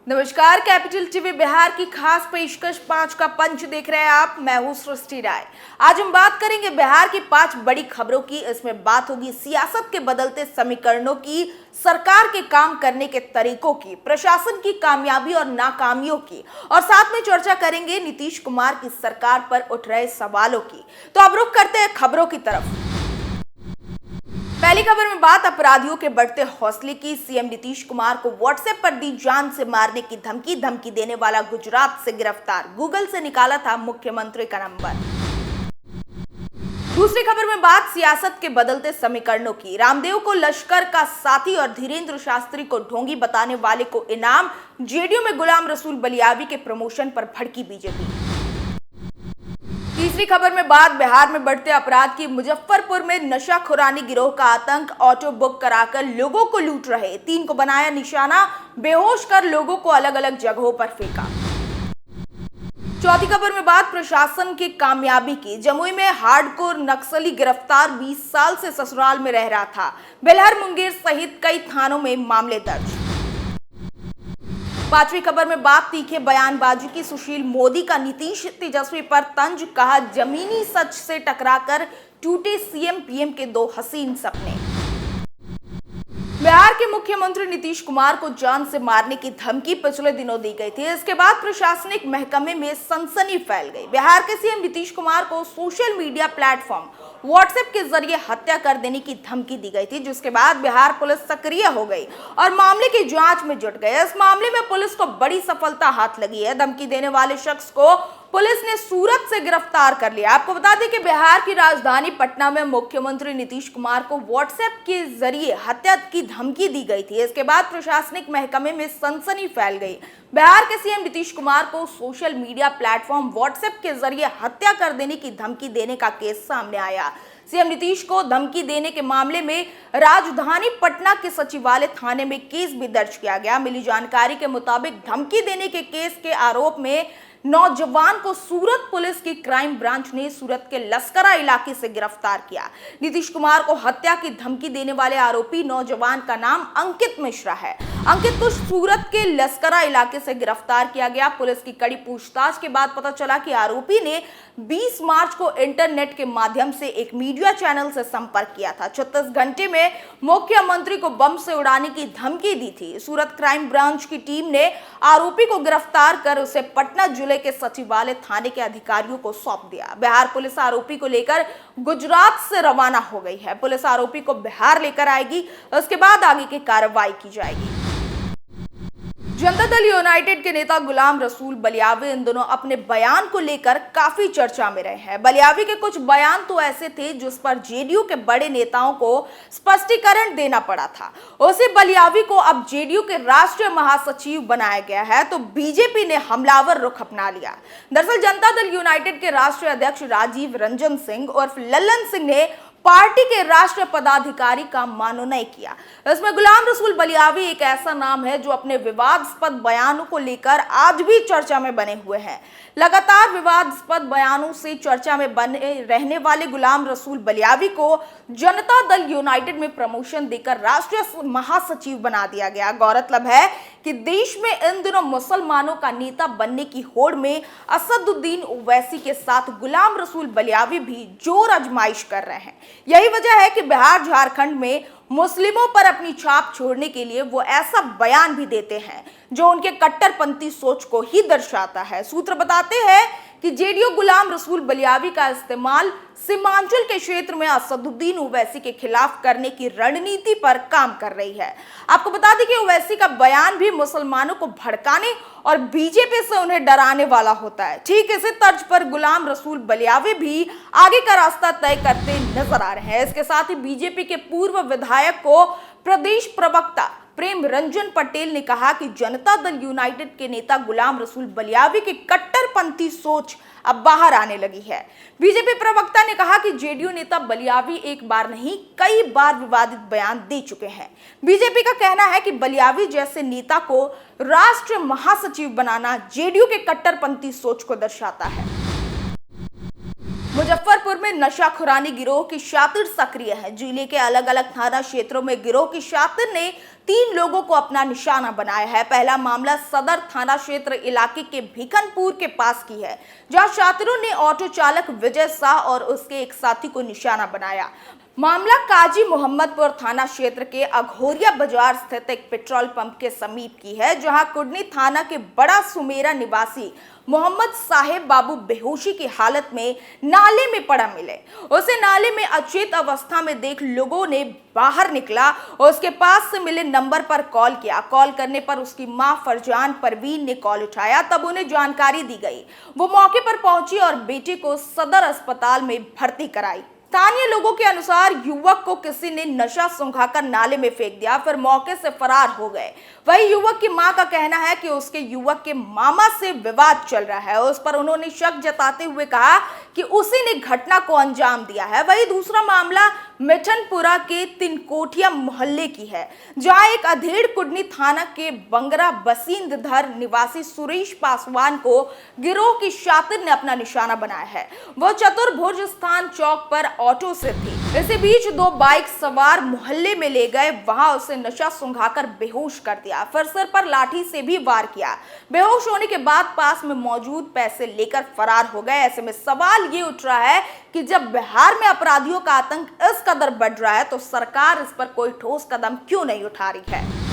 नमस्कार, capital TV Bihar की खास पेशकश 5 का पंच देख रहे हैं आप। मैं हूं सृष्टि राय। आज हम बात करेंगे बिहार की 5 बड़ी खबरों की। इसमें बात होगी सियासत के बदलते समीकरणों की, सरकार के काम करने के तरीकों की, प्रशासन की कामयाबी और नाकामियों की, और साथ में चर्चा करेंगे नीतीश कुमार की सरकार पर उठ रहे सवालों की। तो अब रुख करते हैं खबरों की तरफ। पहली खबर में बात अपराधियों के बढ़ते हौसले की। सीएम नीतीश कुमार को व्हाट्सएप पर दी जान से मारने की धमकी देने वाला गुजरात से गिरफ्तार। गूगल से निकाला था मुख्यमंत्री का नंबर। दूसरी खबर में बात सियासत के बदलते समीकरणों की। रामदेव को लश्कर का साथी और धीरेन्द्र शास्त्री को ढोंगी बताने वाले को इनाम। जेडीयू में गुलाम रसूल बलियावी के प्रमोशन पर भड़की बीजेपी। तीसरी खबर में बात बिहार में बढ़ते अपराध की। मुजफ्फरपुर में नशाखुरानी गिरोह का आतंक। ऑटो बुक कराकर लोगों को लूट रहे 3 को बनाया निशाना। बेहोश कर लोगों को अलग अलग जगहों पर फेंका। चौथी खबर में बात प्रशासन की कामयाबी की। जमुई में हार्डकोर नक्सली गिरफ्तार, 20 साल से ससुराल में रह रहा था। बेलहर, मुंगेर सहित कई थानों में मामले दर्ज। पांचवी खबर में बात तीखे बयानबाजी की। सुशील मोदी का नीतीश तेजस्वी पर तंज, कहा जमीनी सच से टकराकर टूटे सीएम पीएम के 2 हसीन सपने। बिहार के मुख्यमंत्री नीतीश कुमार को जान से मारने की धमकी पिछले दिनों दी गई थी। इसके बाद प्रशासनिक महकमे में सनसनी फैल गई। बिहार के सीएम नीतीश कुमार को सोशल मीडिया प्लेटफॉर्म व्हाट्सएप के जरिए हत्या कर देने की धमकी दी गई थी, जिसके बाद बिहार पुलिस सक्रिय हो गई और मामले की जांच में जुट गई। इस मामले में पुलिस को बड़ी सफलता हाथ लगी है। धमकी देने वाले शख्स को पुलिस ने सूरत से गिरफ्तार कर लिया। आपको बता दें कि बिहार की राजधानी पटना में मुख्यमंत्री नीतीश कुमार को व्हाट्सएप के जरिए हत्या की धमकी दी गई थी। इसके बाद प्रशासनिक महकमे में सनसनी फैल गई। बिहार के सीएम नीतीश कुमार को सोशल मीडिया प्लेटफॉर्म व्हाट्सएप के जरिए हत्या कर देने की धमकी देने का केस सामने आया। सीएम नीतीश को धमकी देने के मामले में राजधानी पटना के सचिवालय थाने में केस भी दर्ज किया गया। मिली जानकारी के मुताबिक धमकी देने के केस के आरोप में नौजवान को सूरत पुलिस की क्राइम ब्रांच ने सूरत के लस्करा इलाके से गिरफ्तार किया। नीतीश कुमार को हत्या की धमकी देने वाले आरोपी नौजवान का नाम अंकित मिश्रा है। अंकित को सूरत के लस्करा इलाके से गिरफ्तार किया गया। पुलिस की कड़ी पूछताछ के बाद पता चला कि आरोपी ने 20 मार्च को इंटरनेट के माध्यम से एक मीडिया चैनल से संपर्क किया था। 36 घंटे में मुख्यमंत्री को बम से उड़ाने की धमकी दी थी। सूरत क्राइम ब्रांच की टीम ने आरोपी को गिरफ्तार कर उसे पटना जिले के सचिवालय थाने के अधिकारियों को सौंप दिया। बिहार पुलिस आरोपी को लेकर गुजरात से रवाना हो गई है। पुलिस आरोपी को बिहार लेकर आएगी, उसके बाद आगे की कार्रवाई की जाएगी। जनता दल यूनाइटेड के नेता गुलाम रसूल बलियावी इन दिनों अपने बयान को लेकर काफी चर्चा में रहे हैं। बलियावी के कुछ बयान तो ऐसे थे जिस पर जेडीयू के बड़े नेताओं को स्पष्टीकरण देना पड़ा था। उसी बलियावी को अब जेडीयू के राष्ट्रीय महासचिव बनाया गया है, तो बीजेपी ने हमलावर रुख अपना लिया। दरअसल जनता दल यूनाइटेड के राष्ट्रीय अध्यक्ष राजीव रंजन सिंह उर्फ लल्लन सिंह ने पार्टी के राष्ट्रीय पदाधिकारी का मनोनयन किया। इसमें गुलाम रसूल बलियावी एक ऐसा नाम है जो अपने विवादास्पद बयानों को लेकर आज भी चर्चा में बने हुए हैं। लगातार विवादास्पद बयानों से चर्चा में बने रहने वाले गुलाम रसूल बलियावी को जनता दल यूनाइटेड में प्रमोशन देकर राष्ट्रीय महासचिव बना दिया गया। गौरतलब है कि देश में इन दिनों मुसलमानों का नेता बनने की होड़ में असदुद्दीन ओवैसी के साथ गुलाम रसूल बलियावी भी जोर आजमाइश कर रहे हैं। यही वजह है कि बिहार झारखंड में मुस्लिमों पर अपनी छाप छोड़ने के लिए वो ऐसा बयान भी देते हैं जो उनके कट्टरपंथी सोच को ही दर्शाता है। सूत्र बताते हैं कि जेडीयू गुलाम रसूल बलियावी का इस्तेमाल सीमांचल के क्षेत्र में असदुद्दीन ओवैसी के खिलाफ करने की रणनीति पर काम कर रही है। आपको बता दें कि ओवैसी का बयान भी मुसलमानों को भड़काने और बीजेपी से उन्हें डराने वाला होता है। ठीक इसी तर्ज पर गुलाम रसूल बलियावी भी आगे का रास्ता तय करते नजर आ रहे हैं। इसके साथ ही बीजेपी के पूर्व विधायक को प्रदेश प्रवक्ता प्रेम रंजन पटेल ने कहा कि जनता दल यूनाइटेड के नेता गुलाम रसूल बलियावी की कट्टरपंथी सोच अब बाहर आने लगी है। बीजेपी प्रवक्ता ने कहा कि जेडीयू नेता बलियावी एक बार नहीं कई बार विवादित बयान दे चुके हैं। बीजेपी का कहना है कि बलियावी जैसे नेता को राष्ट्रीय महासचिव बनाना जेडीयू के कट्टरपंथी सोच को दर्शाता है। मुजफ्फरपुर में नशाखुरानी गिरोह की शातिर सक्रिय है। जिले के अलग अलग थाना क्षेत्रों में गिरोह की शातिर ने 3 लोगों को अपना निशाना बनाया है। पहला मामला सदर थाना क्षेत्र इलाके के भिखनपुर के पास की है, जहां शातिरों ने ऑटो चालक विजय शाह और उसके एक साथी को निशाना बनाया। मामला काजी मोहम्मदपुर थाना क्षेत्र के अघोरिया बाजार स्थित एक पेट्रोल पंप के समीप की है, जहां कुडनी थाना के बड़ा सुमेरा निवासी मोहम्मद साहेब बाबू बेहोशी की हालत में नाले में पड़ा मिले। उसे नाले में अचेत अवस्था में देख लोगों ने बाहर निकला और उसके पास से मिले नंबर पर कॉल किया। कॉल करने पर उसकी मां फरजान परवीन ने कॉल उठाया, तब उन्हें जानकारी दी गई। वो मौके पर पहुंची और बेटे को सदर अस्पताल में भर्ती कराई। स्थानीय लोगों के अनुसार युवक को किसी ने नशा सुंघाकर नाले में फेंक दिया, फिर मौके से फरार हो गए। वही युवक की मां का कहना है कि उसके युवक के मामा से विवाद चल रहा है। उस पर उन्होंने शक जताते हुए कहा कि उसी ने घटना को अंजाम दिया है। वही दूसरा मामला मिठनपुरा के तिनकोठिया मोहल्ले की है, जहां एक अधेड़ कुडनी थाना के बंगरा बसींदधर निवासी सुरेश पासवान को गिरोह की शातिर ने अपना निशाना बनाया है। वह चतुर्भुज स्थान चौक पर ऑटो से थी। इसी बीच 2 बाइक सवार मोहल्ले में ले गए, वहां उसे नशा सुंघाकर बेहोश कर दिया, फिर सिर पर लाठी से भी वार किया। बेहोश होने के बाद पास में मौजूद पैसे लेकर फरार हो गए। ऐसे में सवाल ये उठ रहा है कि जब बिहार में अपराधियों का आतंक इस कदर बढ़ रहा है, तो सरकार इस पर कोई ठोस कदम क्यों नहीं उठा रही है।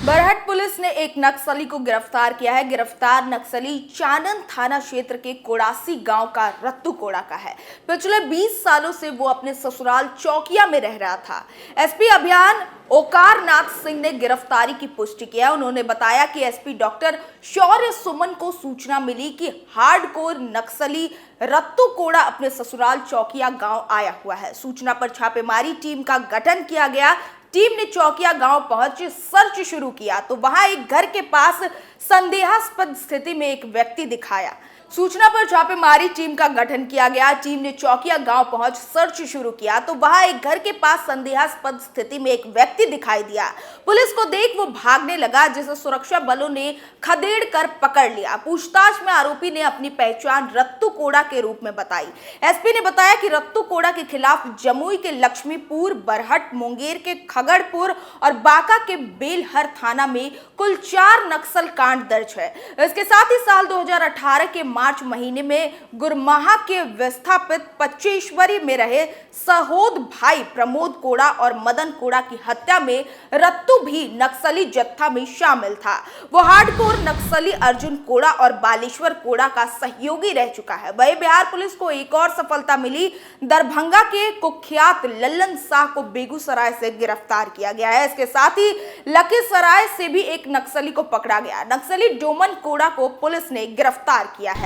बरहट पुलिस ने एक नक्सली को गिरफ्तार किया है। गिरफ्तार नक्सली चानन थाना क्षेत्र के कोड़ासी गांव का रत्तू कोड़ा का है। पिछले 20 सालों से वो अपने ससुराल चौकिया में रह रहा था। एसपी अभियान ओकारनाथ सिंह ने गिरफ्तारी की पुष्टि किया। उन्होंने बताया कि एसपी डॉक्टर शौर्य सुमन को सूचना मिली कि हार्डकोर नक्सली रत्तू कोड़ा अपने ससुराल चौकिया गांव आया हुआ है। सूचना पर छापेमारी टीम का गठन किया गया। टीम ने चौकिया गांव पहुंच सर्च शुरू किया तो वहां एक घर के पास संदेहास्पद स्थिति में एक व्यक्ति दिखाया। सूचना पर छापेमारी टीम का गठन किया गया। टीम ने चौकिया गांव पहुंच सर्च शुरू किया तो वहां एक घर के पास संदेहास्पद स्थिति में एक व्यक्ति दिखाई दिया। पुलिस को देख वो भागने लगा, जिसे सुरक्षा बलों ने खदेड़ कर पकड़ लिया। पूछताछ में आरोपी ने अपनी पहचान रत्तू कोड़ा के रूप में बताई। एसपी ने बताया कि रत्तू कोड़ा के खिलाफ जमुई के लक्ष्मीपुर, बरहट, मुंगेर के खगड़पुर और बांका के बेलहर थाना में कुल 4 नक्सल कांड दर्ज है। इसके साथ ही साल 2018 के मार्च महीने में गुरमाहा के विस्थापित पच्चेश्वरी में रहे सहोद भाई प्रमोद कोड़ा और मदन कोड़ा की हत्या में रत्तू भी नक्सली जत्था में शामिल था। वो हार्डकोर नक्सली अर्जुन कोड़ा और बालेश्वर कोड़ा का सहयोगी रह चुका है। वही बिहार पुलिस को एक और सफलता मिली। दरभंगा के कुख्यात लल्लन शाह को बेगूसराय से गिरफ्तार किया गया है। इसके साथ ही लखीसराय से भी एक नक्सली को पकड़ा गया। नक्सली डोमन कोड़ा को पुलिस ने गिरफ्तार किया है।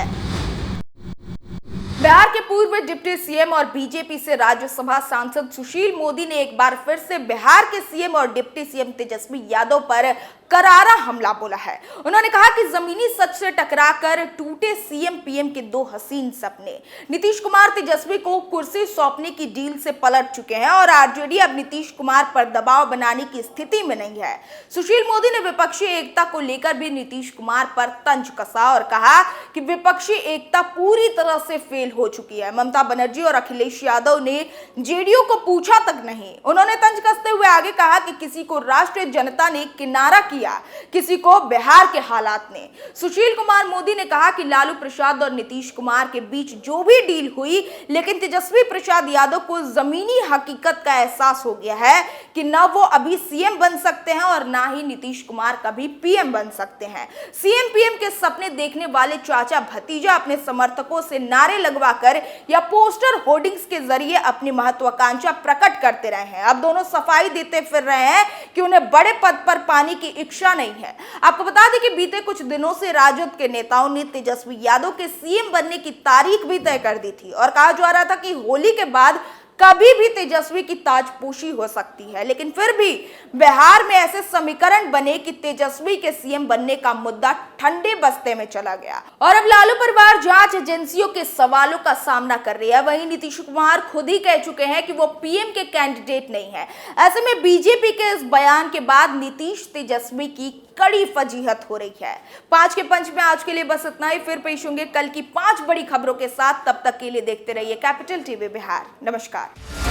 बिहार के पूर्व डिप्टी सीएम और बीजेपी से राज्यसभा सांसद सुशील मोदी ने एक बार फिर से बिहार के सीएम और डिप्टी सीएम तेजस्वी यादव पर करारा हमला बोला है। उन्होंने कहा कि जमीनी सच से टकराकर टूटे सीएम पीएम के 2 हसीन सपने। नीतीश कुमार तेजस्वी को कुर्सी सौंपने की डील से पलट चुके हैं और आरजेडी अब नीतीश कुमार पर दबाव बनाने की स्थिति में नहीं है। सुशील मोदी ने विपक्षी एकता को लेकर भी नीतीश कुमार पर तंज कसा और कहा कि विपक्षी एकता पूरी तरह से फेल हो चुकी है। ममता बनर्जी और अखिलेश यादव ने जेडीयू को पूछा तक नहीं। उन्होंने तंज कसते हुए आगे कहा कि किसी को राष्ट्रीय जनता ने किनारा किया, किसी को बिहार के हालात ने। सुशील कुमार मोदी ने कहा कि लालू प्रसाद और नीतीश कुमार के बीच जो भी डील हुई, लेकिन तेजस्वी प्रसाद यादव को जमीनी हकीकत का एहसास हो गया है कि न वो अभी सीएम बन सकते हैं और ना ही नीतीश कुमार कभी पीएम बन सकते हैं। सीएम पीएम के सपने देखने वाले चाचा भतीजा अपने समर्थकों से नारे लगवाकर या पोस्टर होर्डिंग्स के जरिए अपनी महत्वाकांक्षा प्रकट करते रहे हैं। अब दोनों सफाई देते फिर रहे हैं कि उन्हें बड़े पद पर पाने की इच्छा नहीं है। आपको बता दें कि बीते कुछ दिनों से राजद के नेताओं ने तेजस्वी यादव के सीएम बनने की तारीख भी तय कर दी थी और कहा जा रहा था कि होली के बाद कभी भी तेजस्वी की ताजपोशी हो सकती है। लेकिन फिर भी बिहार में ऐसे समीकरण बने कि तेजस्वी के सीएम बनने का मुद्दा ठंडे बस्ते में चला गया और अब लालू परिवार जांच एजेंसियों के सवालों का सामना कर रही है। वहीं नीतीश कुमार खुद ही कह चुके हैं कि वो पीएम के कैंडिडेट नहीं है। ऐसे में बीजेपी के इस बयान के बाद नीतीश तेजस्वी की कड़ी फजीहत हो रही है। 5 के पंच में आज के लिए बस इतना ही। फिर पेश होंगे कल की 5 बड़ी खबरों के साथ। तब तक के लिए देखते रहिए कैपिटल टीवी बिहार। नमस्कार।